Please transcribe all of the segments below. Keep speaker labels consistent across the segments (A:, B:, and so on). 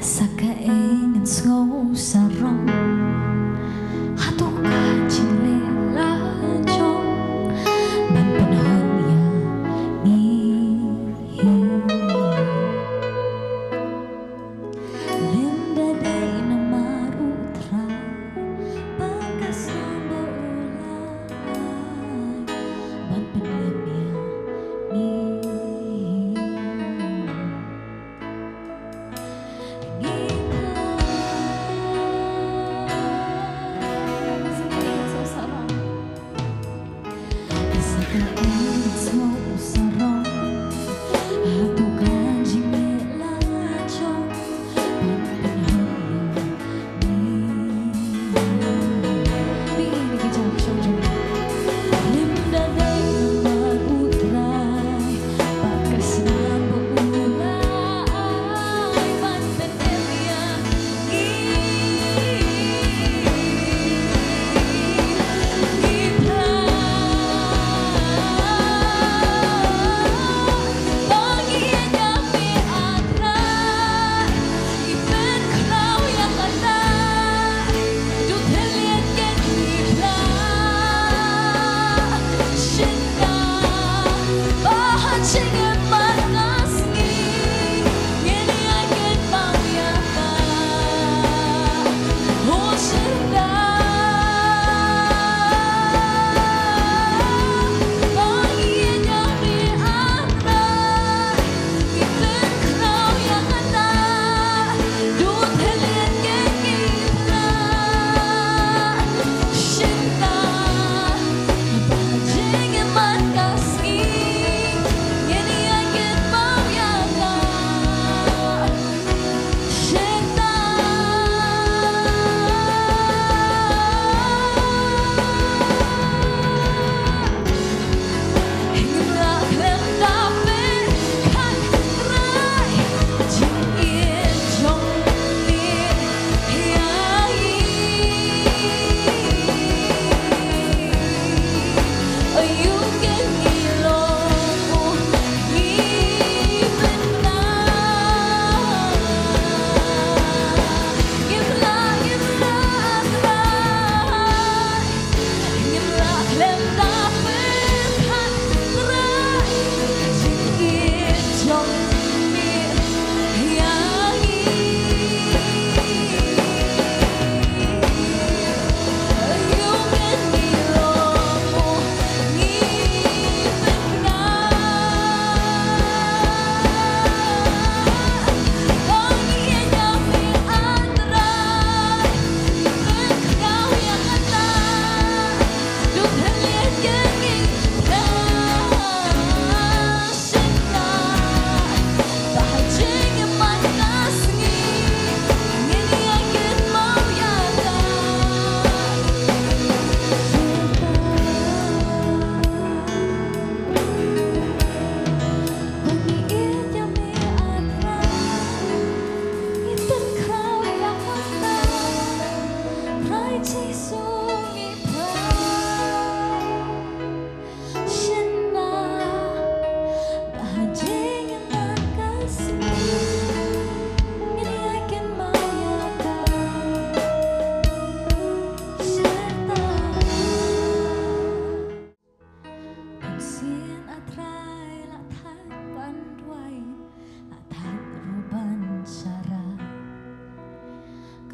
A: Sakaing and snow sarong Hato ka chinela chong Ban panahon ya Linda day na marutra Pagkasama ulay Ban panahon ya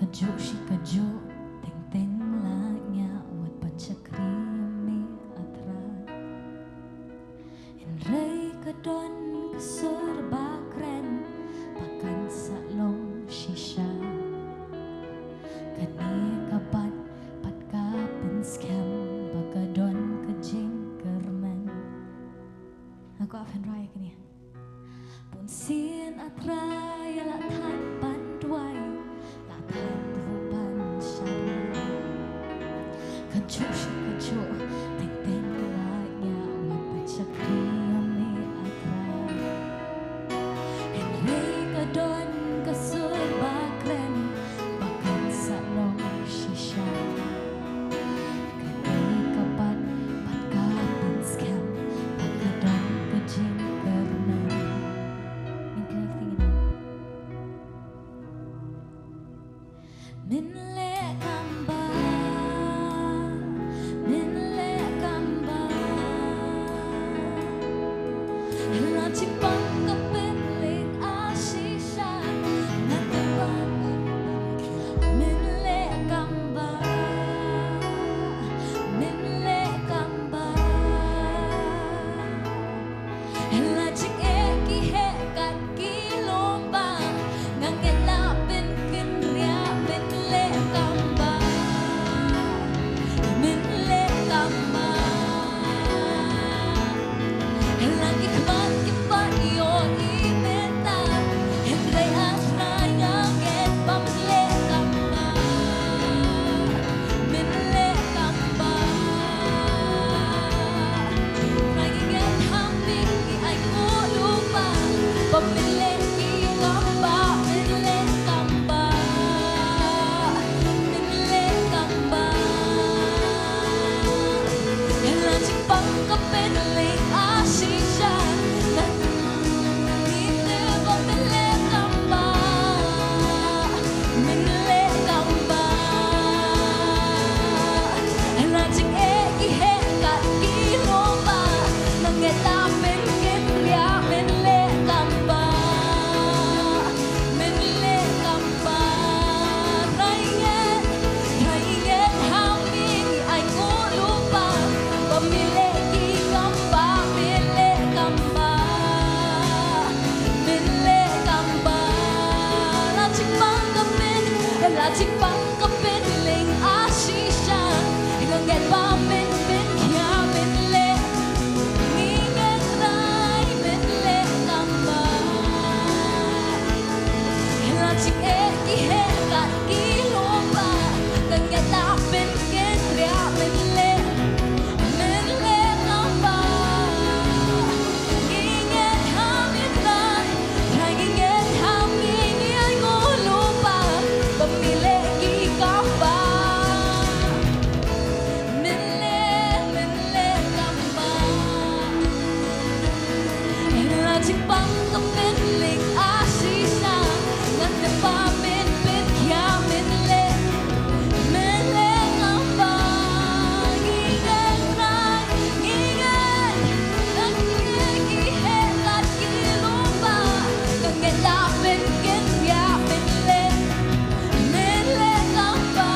A: Kajo si kajo teng-teng la nya wat pacakri mi atra Enray kadon keserba kren pakan salong shisha Kani kapat pat kapen scam bakadon kejing kerman Aku afen raya kini Pun sin atra ya la tan pandwai Kajo si kajo teng-teng la nya wat pacakri mi atra Enray kadon keserba kren pakan salong shisha Kani kapat pat kapan scam bakadon kejing kerman Ini tingin chiếc ế đi hết cả ký lúa ba cần nghe ta bên kết ra mình lên làm ba ingin hamil tay thay ingin hamil ingin ngô lupa pemilik gambar Chiếc băng tóc bên lịch á xí xa ngăn đêm ba bên bên kia bên lên làm ba ingin ghi hết là ghi lupa cần nghe ta bên kết ya bên lên làm ba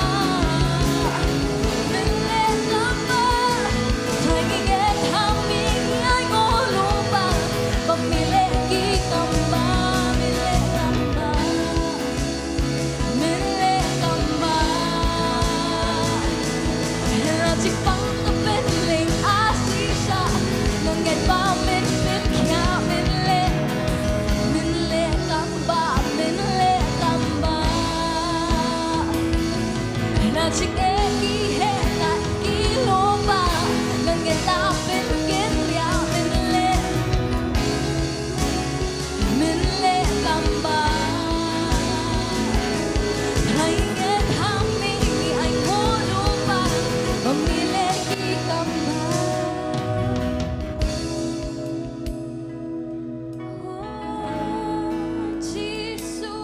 A: thay ingin hamil ingin ngô lupa memiliki gambar milik gambar Chiếc băng tóc bên lịch á xí xa ngân nghẹt ba bên bên kia bên lên gambar chiếc ế ghi hết lại ký lô ba ngân nghẹt ta bên kết ra bên lên gambar thay ingin hamil ingin ngô lupa memiliki gambar Jisu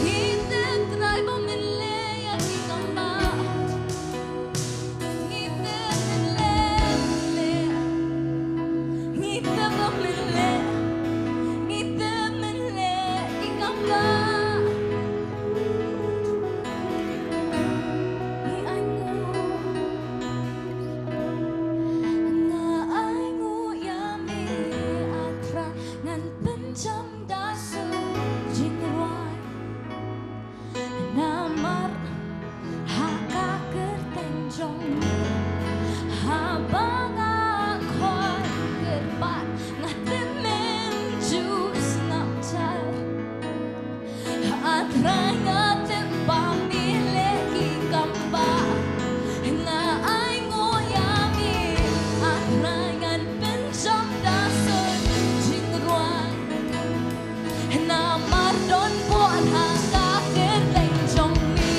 A: ngite try memiliki gambar ngite ngite memiliki ngite memiliki gambar Ai ngu yami atra ngan pencam dasu jingwai namar haka kertenjong habanga khoi kerpat ngatem jus napchar atra ngatem pamiliki gambar na ai ngu yami atra ngan pencam dasu jingwai namar don buat haka kertenjong ni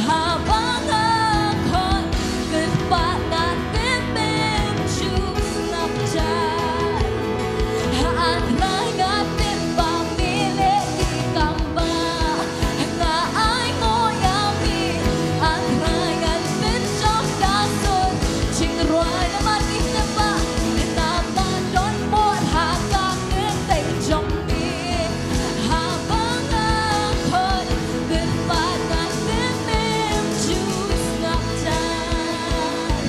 A: habanga khoi kerpat ngatem jus napchar atra ngatem pamiliki gambar na ai ngu yami atra ngan pencam dasu jingwai namar kita ba namar don buat haka kertenjong ni habanga khoi kerpat ngatem jus napchar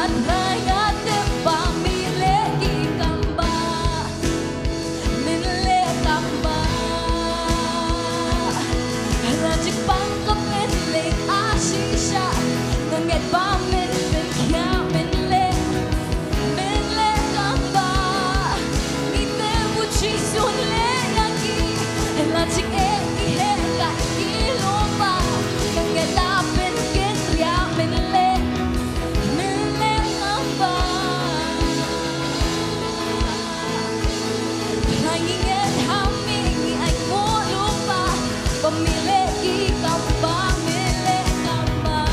A: atra ngatem pamiliki gambar Chiếc băng có bên lịch á xí xa ngân nghẹt ba bên bên kia bên lên gambar ngite buci sun le lagi chiếc ế ghi hết cả ký lupa ngân nghẹt ta bên kết ra bên lên gambar thay ingin hamil ingin ngô lupa memiliki gambar milik gambar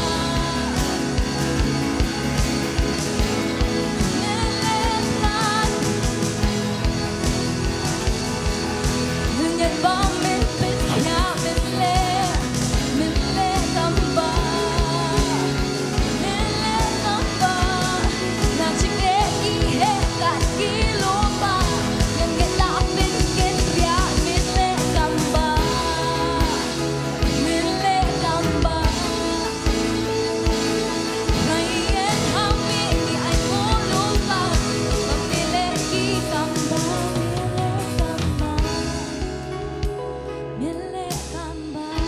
A: ingin ba min bên kia bên lên gambar là chiếc ế ghi hết cả ký lupa ngân nghẹt ta bên kết ra bên lên gambar thay ingin hamil ingin ngô lupa memiliki gambar milik gambar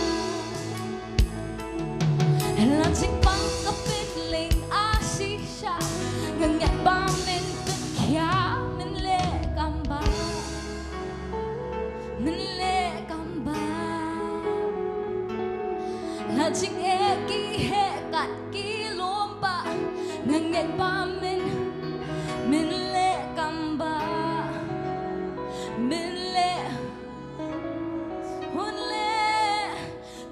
A: là chiếc băng có bên lịch á xí xa ngân nghẹt ba bên bên kia bên lên gambar là chính e ki he kat ki lomba ngangen ba min le kamba min le hun le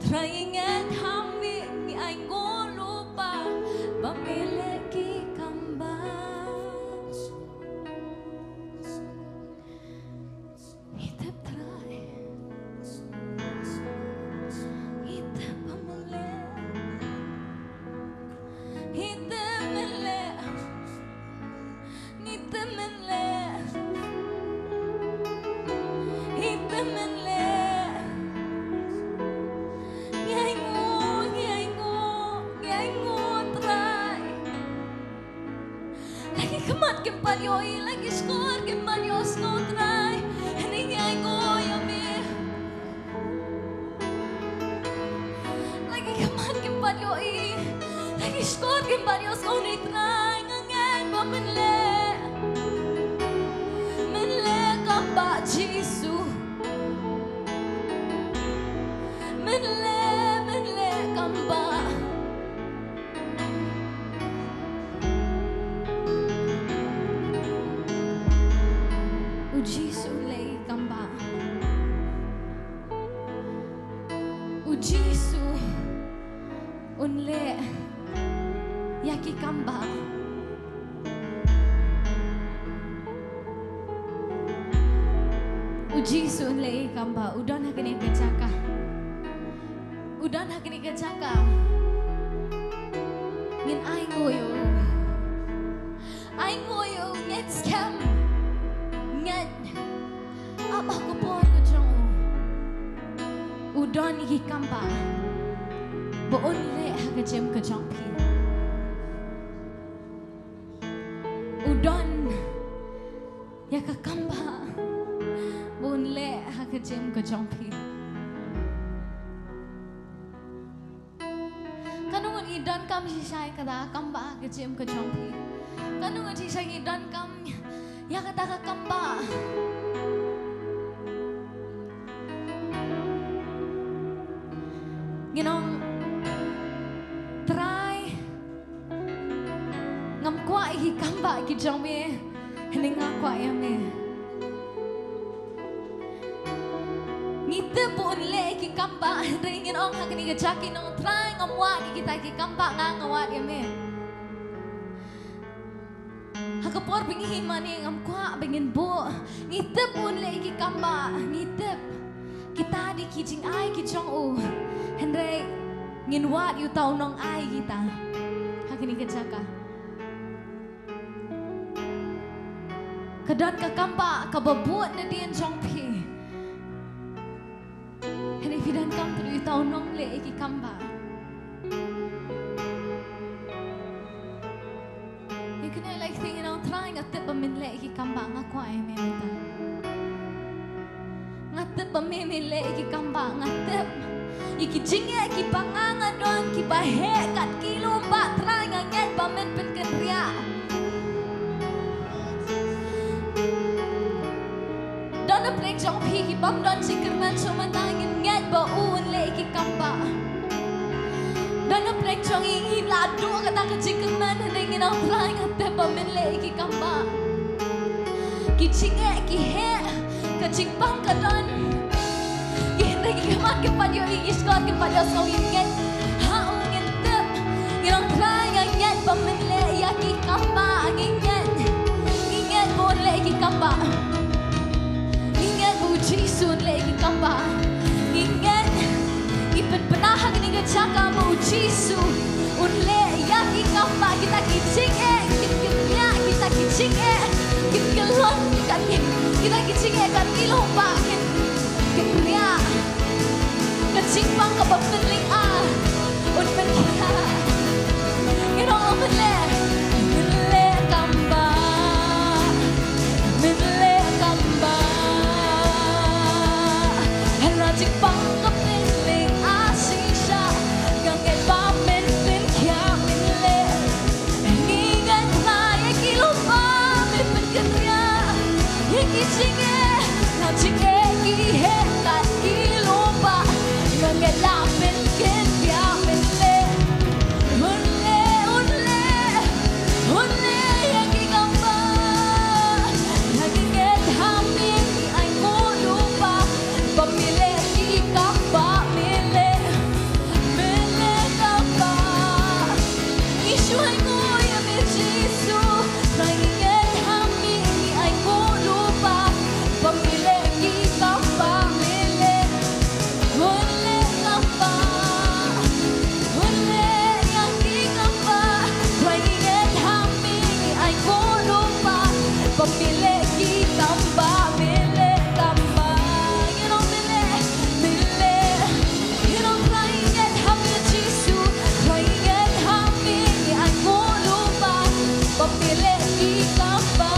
A: try ngan hami ni ai ngo lupa ba mi le ki kamba itep try itep pamule itep mele itep mele itep mele nhai ngo try lagi kemat kempat yoi lagi skor kempat yos no try ini nhai ngo yami lagi kemat kempat yoi lagi skor kempat yos no ni try ngangen ba men le kamba Jisu men le kamba Jisu le kamba Jisu unle yaki kamba Jisu unle kamba udon hakini kecaka udon hakini kecaka ngin ai ngoyo ngit scam ngit apa ko por ko jong udon hi kamba bo unle hakajem ko jong pi udon yakakamba bo unle hakajem ko jong pi kanungan idon kam sisay kada kamba hakajem ko jong pi kanungan sisay idon kam yakata kamba ginong try ngam kwa hi kamba ki jome heninga kwa yame ngite pun le ki kamba ringin ong hakini ga jaki nong try ngam wa ki kita ki kamba nga ngawat yame hakapor bingi mani ngam kwa bingin bo ngite pun le ki kamba ngite kita di kijing ai ki jong u Henry ngin wat yu tau nong ai kita hakini kecaka kadon ka kamba ka babut na dian jong pi Henry fidan kam tu yu tau nong le ki kamba you can like thinking on trying a tip min le ki kamba nga kwa ai me ta ngatep ba me le ki kamba ngatep iki jinge ki pangangan don ki bahe kat ki lomba try nganget pamen pen kenria don a plek jong pi ki bam don sikerman somantangin nget ba un le ki kamba don a plek jong i la do kata ka sikerman ringin on try ngatte pamen le ki kamba ki jinge ki he ka jingpang ka don lagi kemat kepat yo igis kot kepat yo so inget ha ungin tep ngirang try nganget pamen le yaki kamba inget bon le ki kamba inget bu Jisu le ki kamba inget ipen penahag ni gachaka bu Jisu un le yaki kamba kita kicing kita kicing kita kelon kita kicing kan ilomba kita kecing bang ke pemilik un menkira ngirong mele kamba hera cing bang ke pemilik asisha ganget pamen pen kya mele ngingan raya kilomba men pengeria yeki cinge na cinge ki he kat kilomba ganget la pen ken kya pamili ka pa, mili ka pa. Isuhay ko yung Jesu, kaingat kami ay lupa, pamili ka pa, mili ka pa. Huli yang ka pa, kaingat kami ay lupa, pamili ka pa, mili ka pa. You know, mili. You know, kaingat kami Jesu, kaingat kami ay lupa, pamili ka pa.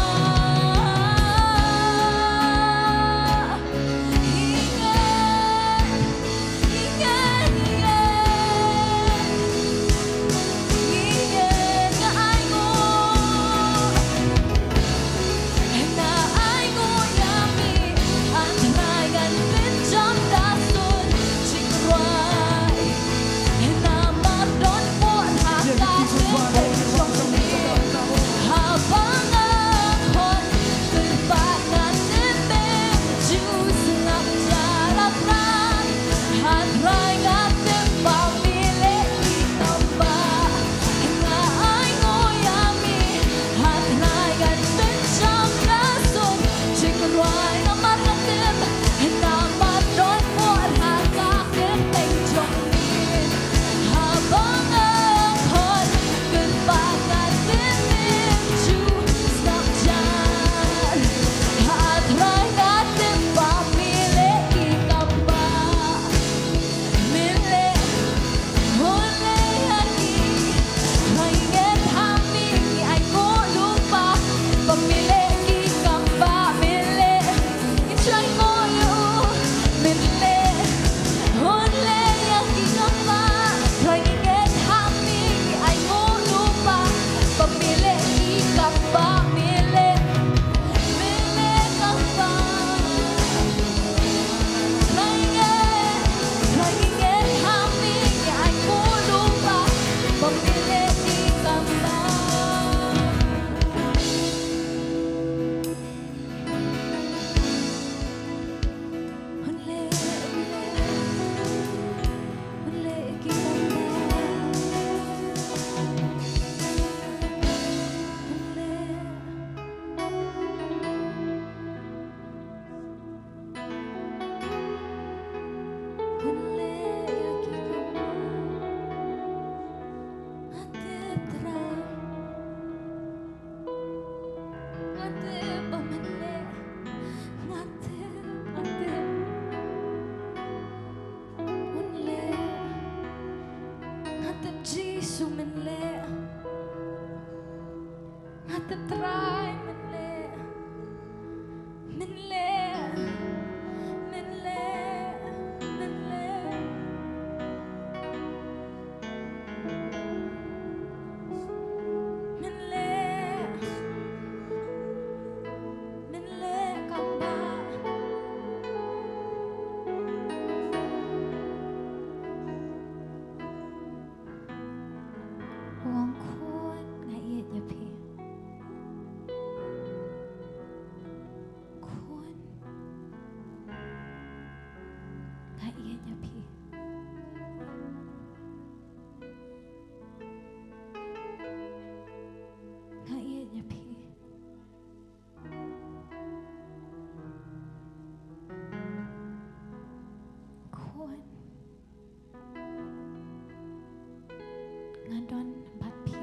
A: Ngadon bat pi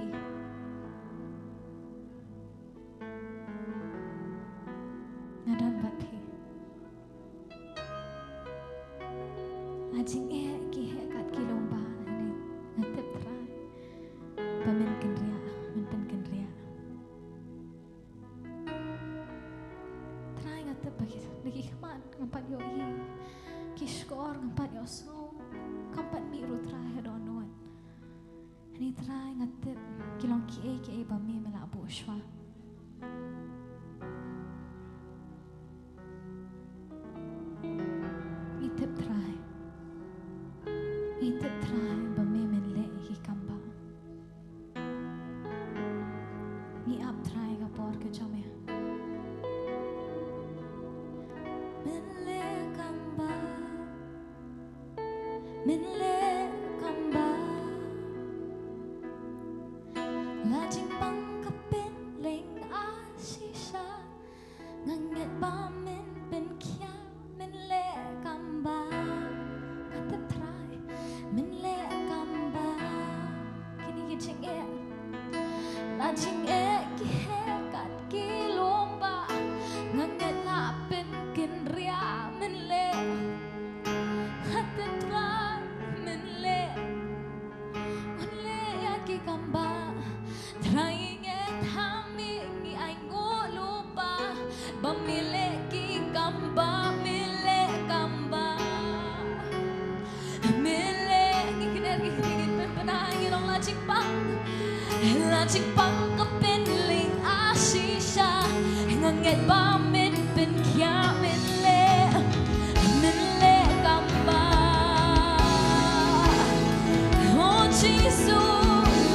A: ngadon bat pi ajing ki he kat ki lomba ni ngatep trai pamen kenria men kenria trai ngatep bagi lagi kemat ngampat yo i ki skor ngampat yo so kampat mi ru trai donon ni trai ngatep kilong ki ba mi mela bu shwa itep trai ba mi men le ki kamba ni ap trai ga por ke chome men le kamba min le kamba la jing bang kapin ling a shisha nganget ba min ben kya min le kamba kat try min le kamba kini ki ching e la ching e ki he kat ki lomba nganget la ben kin ria min le kat try min le ya ki kamba trying it hami ni ay ngulupa bamile ki kamba mile kamba mile ki kinergi kigit penangin ang lajing pang kapinling asisha nganget ba min pin kya mile mile kamba oh Jesus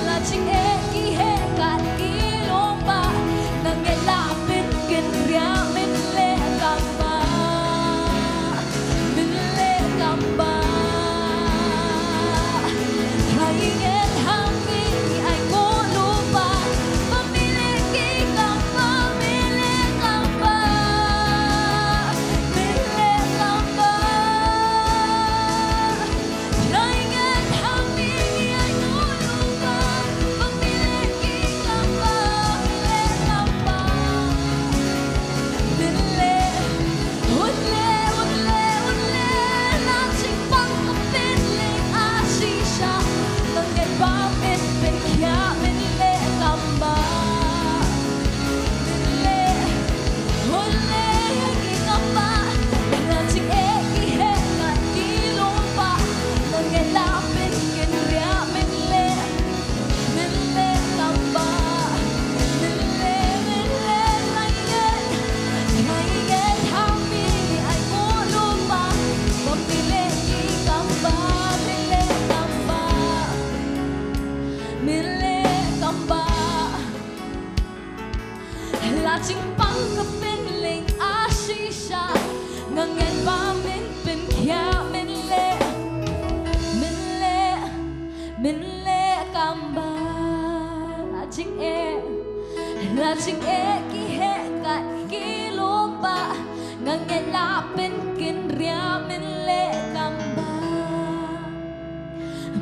A: lajing ki he kat ki lomba nganget la pin kin ria mile kamba mile kamba trying it hami ay ngulupa pamili ki kamba mile kamba mile kamba trying it hami ay ngulupa pamili ki kamba mile kamba mile unle lajing pang kapinling asisha nganget ba min pin kya mile kamba mile unle ki kamba lajing ki he kat ki lomba nganget la pin kin ria mile mile kamba mile layan hami ay ngulupa pamili ki kamba mile kamba mile kamba lajing pang kapinling asisha nganget ba min pin kya mile kamba lajing ki he kat ki lomba nganget la pin kin ria mile kamba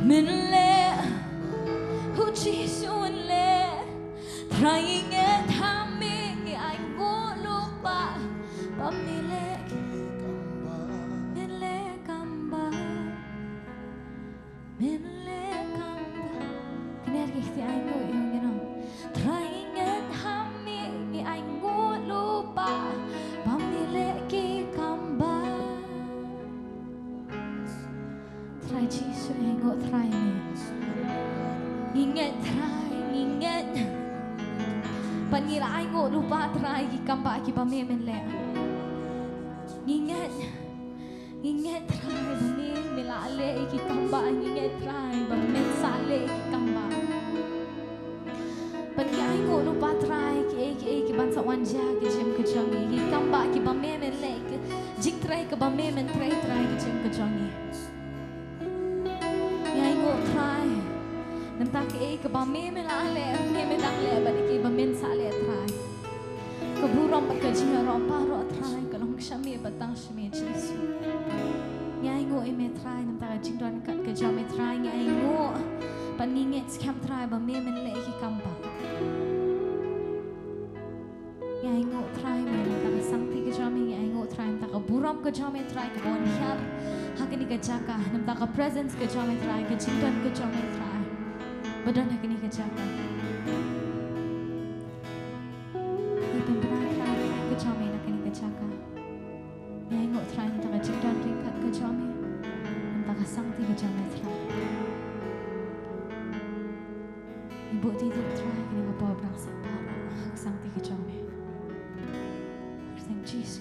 A: mile who Jesus le trying it hami ay ngulupa pamili mile kamba mile kamba kinergi ti ay mo yung gano'n trying it hami ay ngulupa pamili ki kamba try Jesus ay ngo try me inget try inget panira ay ngo lupa try ki kamba ki pamimin le inget try bami milale ki kamba inget try bami sale ki kamba panira ay ngo lupa try ki bansa wanja ki jim ki jangi ki kamba ki pamimin le jik try ki pamimin try ki jim ki jangi ay ngo try namta ki ka bamimin ale balik ki bamin sale try kaburam pa ka jingarom paro try kalong shami batang shami Jesus ay ngo ime try namta ka jingran kat ka jam try ay ngo paningit scam try bamimin le ki kamba ay ngo try me namta ka sangti ka jam ay ngo try namta ka buram ka jam try ka bon hyar hakini ka jaka namta ka presence ka jam try ka jingran ka jam try badan hakini ka jaka ipan benar ka jam hakini ka jaka ay ngo try namta ka jingran kat ka jam namta ka sangti ka jam try ibu tidur try kini ka pobrang sa para sangti ka jam Thank Jesus,